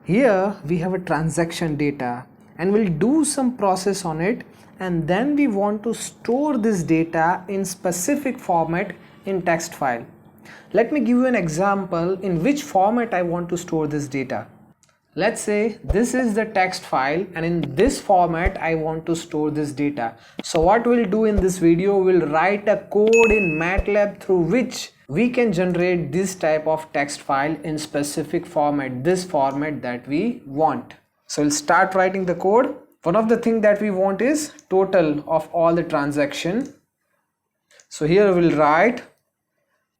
Here we have a transaction data and we'll do some process on it, and then we want to store this data in specific format in text file. Let me give you an example in which format I want to store this data. Let's say this is the text file and in this format I want to store this data. So what we'll do in this video, we'll write a code in MATLAB through which we can generate this type of text file in specific format, this format that we want. So we'll start writing the code. One of the things that we want is total of all the transaction. So here we'll write,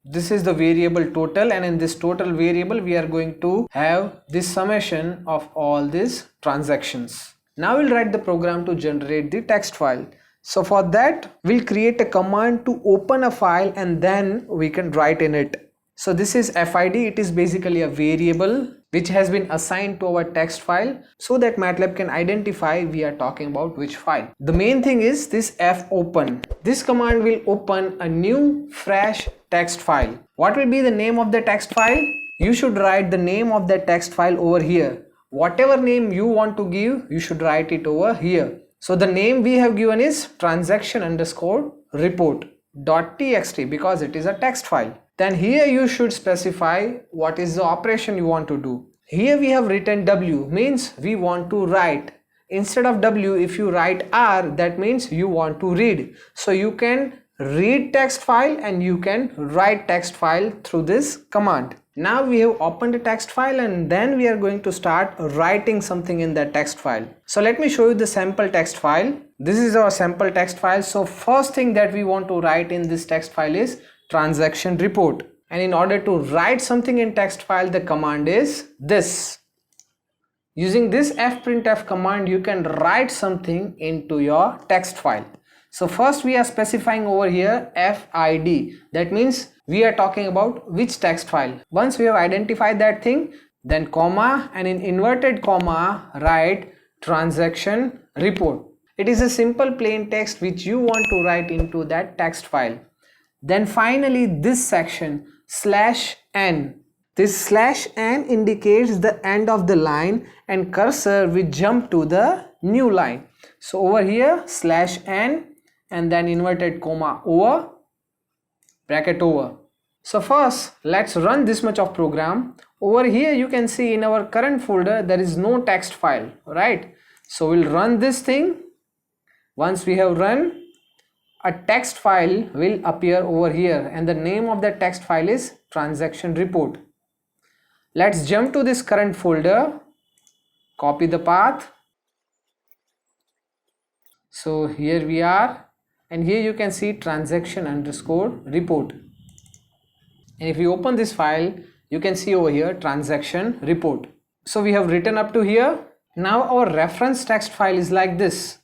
this is the variable total, and in this total variable we are going to have this summation of all these transactions. Now we'll write the program to generate the text file. So for that we'll create a command to open a file and then we can write in it. So this is FID, it is basically a variable which has been assigned to our text file so that MATLAB can identify we are talking about which file. The main thing is this fopen. This command will open a new fresh text file. What will be the name of the text file? You should write the name of the text file over here. Whatever name you want to give, you should write it over here. So the name we have given is transaction_report.txt because it is a text file. Then here you should specify what is the operation you want to do. Here we have written W, means we want to write. Instead of W, if you write R, that means you want to read. So you can read text file and you can write text file through this command. Now we have opened a text file and then we are going to start writing something in that text file. So let me show you the sample text file. This is our sample text file. So first thing that we want to write in this text file is transaction report, and in order to write something in text file, the command is this. Using this fprintf command you can write something into your text file. So first we are specifying over here FID, that means we are talking about which text file. Once we have identified that thing, then comma, and in inverted comma write transaction report. It is a simple plain text which you want to write into that text file. Then finally this section /n. This /n indicates the end of the line and cursor will jump to the new line. So over here /n and then inverted comma over, bracket over. So first let's run this much of program. Over here you can see in our current folder there is no text file, right? So we'll run this thing. Once we have run, a text file will appear over here and the name of the text file is transaction report. Let's jump to this current folder, copy the path. So here we are, and here you can see transaction_report. And if you open this file, you can see over here transaction report. So we have written up to here. Now our reference text file is like this.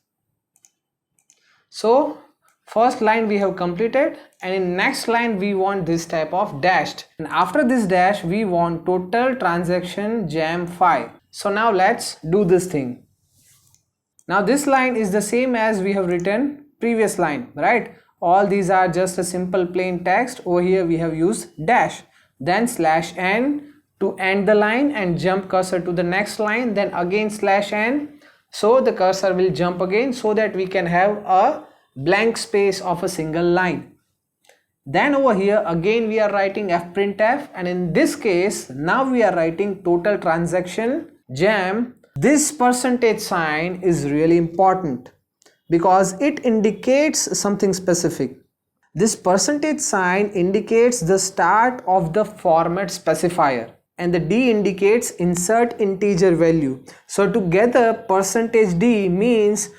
So first line we have completed, and in next line we want this type of dashed, and after this dash we want total transaction jam 5. So now let's do this thing. Now this line is the same as we have written previous line, right? All these are just a simple plain text. Over here we have used dash, then /n to end the line and jump cursor to the next line, then again /n, so the cursor will jump again so that we can have a blank space of a single line. Then over here again we are writing fprintf, and in this case now we are writing total transaction jam. This %sign is really important because it indicates something specific. This %sign indicates the start of the format specifier, and the D indicates insert integer value. So together %D means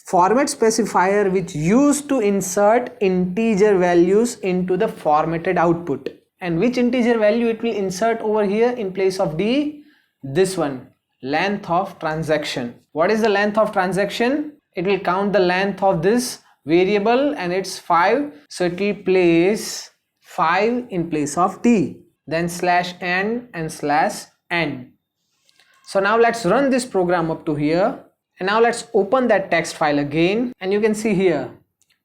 format specifier which used to insert integer values into the formatted output. And which integer value it will insert over here in place of D? This one, length of transaction. What is the length of transaction? It will count the length of this variable and it's 5, so it will place 5 in place of D, then /n and /n. So now let's run this program up to here. And now let's open that text file again, and you can see here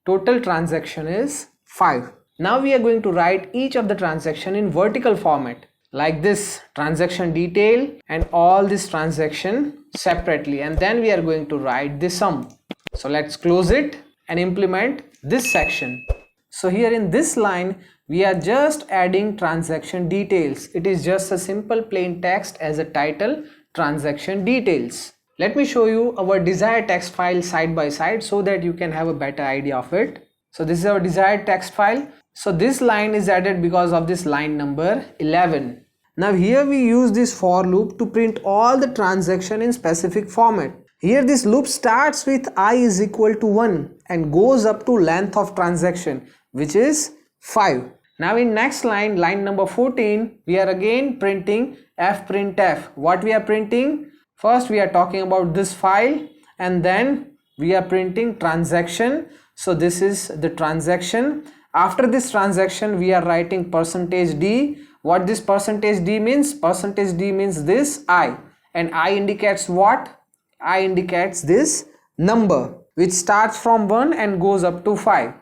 total transaction is 5. Now we are going to write each of the transaction in vertical format. like this transaction detail and all this transaction separately, and then we are going to write the sum. So let's close it and implement this section. So here in this line we are just adding transaction details. It is just a simple plain text as a title, transaction details. Let me show you our desired text file side by side so that you can have a better idea of it. So this is our desired text file. So this line is added because of this line number 11. Now here we use this for loop to print all the transaction in specific format. Here this loop starts with I is equal to 1 and goes up to length of transaction, which is 5. Now in next line, line number 14, we are again printing fprintf. What we are printing? First we are talking about this file and then we are printing transaction. So this is the transaction. After this transaction we are writing %d. What this %d means? %d means this I, and I indicates what? I indicates this number which starts from 1 and goes up to 5.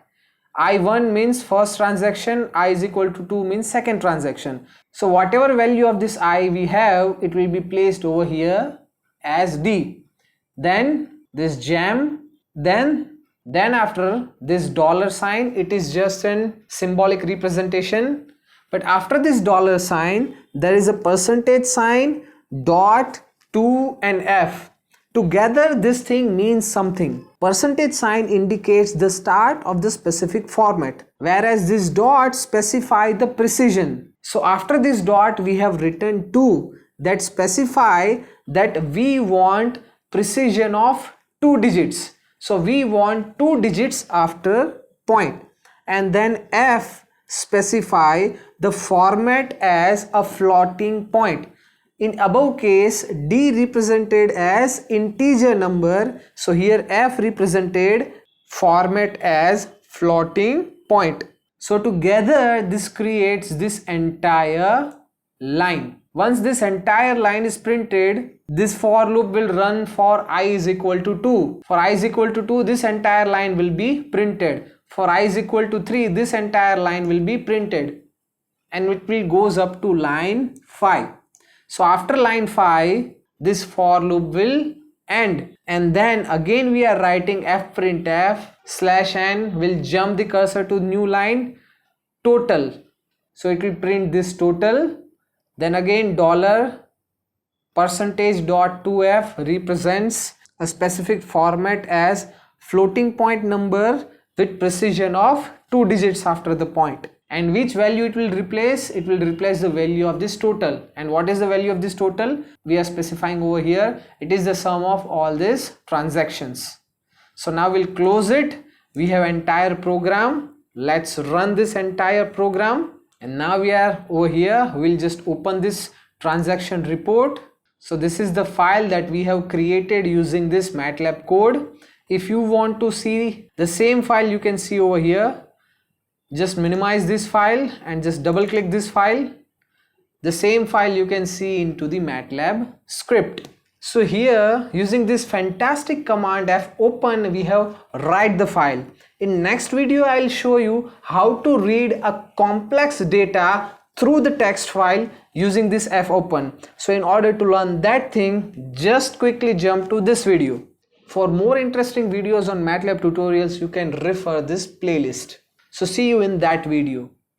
I1 means first transaction, I is equal to 2 means second transaction. So whatever value of this I we have, it will be placed over here as D. Then this gem, then after this $sign, it is just an symbolic representation. But after this $sign, there is a %sign, dot, 2 and F. Together this thing means something. %sign indicates the start of the specific format, whereas this dot specify the precision. So after this dot we have written 2 that specify that we want precision of 2 digits. So we want 2 digits after point, and then F specify the format as a floating point. In above case, D represented as integer number, so here F represented format as floating point. So together this creates this entire line. Once this entire line is printed, this for loop will run for I is equal to 2. For I is equal to 2, this entire line will be printed. For I is equal to 3, this entire line will be printed, and it will goes up to line 5. So after line 5, this for loop will end, and then again we are writing fprintf /n will jump the cursor to new line total. So it will print this total. Then again $%.2f represents a specific format as floating point number with precision of 2 digits after the point. And which value it will replace? It will replace the value of this total. And what is the value of this total? We are specifying over here. It is the sum of all these transactions. So now we'll close it. We have entire program. Let's run this entire program. And now we are over here. We'll just open this transaction report. So this is the file that we have created using this MATLAB code. If you want to see the same file, you can see over here. Just minimize this file and just double click this file. The same file you can see into the MATLAB script. So here using this fantastic command fopen, we have write the file. In next video I'll show you how to read a complex data through the text file using this fopen. So in order to learn that thing, just quickly jump to this video. For more interesting videos on MATLAB tutorials, you can refer this playlist. So see you in that video.